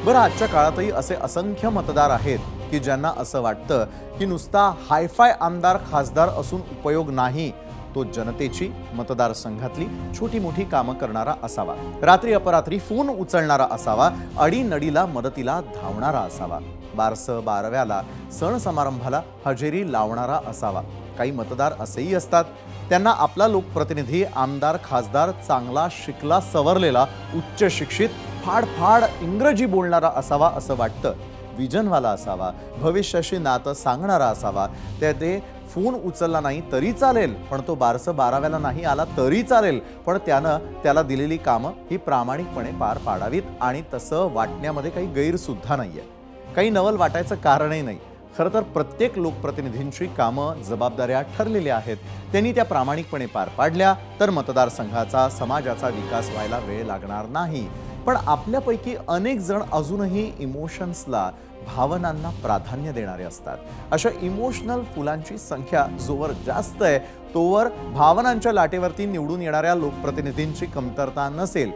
बरं, आजच्या काळातही असे असंख्य मतदार आहेत की ज्यांना असं वाटतं की नुसता हायफाय आमदार खासदार असून उपयोग नाही, तो जनतेची मतदारसंघातली छोटी मोठी कामं करणारा असावा, रात्री अपरात्री फोन उचलणारा असावा, अडीनडीला मदतीला धावणारा असावा, बारसं बारव्याला सण समारंभाला हजेरी लावणारा असावा। काही मतदार असेही असतात त्यांना आपला लोकप्रतिनिधी आमदार खासदार चांगला शिकला सवरलेला उच्च शिक्षित फाडफाड इंग्रजी बोलणारा असावा असं वाटतं, विजनवाला असावा, भविष्याशी नातं सांगणारा असावा, ते फोन उचलला नाही तरी चालेल पण तो बारसं बाराव्याला नाही आला तरी चालेल पण त्याला दिलेली कामं ही प्रामाणिकपणे पार पाडावीत आणि तसं वाटण्यामध्ये काही गैरसुद्धा नाहीये, काही नवल वाटायचं कारणही नाही। खरं तर प्रत्येक लोकप्रतिनिधींची कामं जबाबदाऱ्या ठरलेल्या आहेत, त्यांनी त्या प्रामाणिकपणे पार पाडल्या तर मतदारसंघाचा समाजाचा विकास व्हायला वेळ लागणार नाही। पण आपल्यापैकी अनेक जण अजूनही इमोशन्सला भावनांना प्राधान्य देणारे असतात। अशा इमोशनल फुलांची संख्या जोवर जास्त आहे तोवर भावनांच्या लाटेवरती निवडून येणाऱ्या लोकप्रतिनिधींची कमतरता नसेल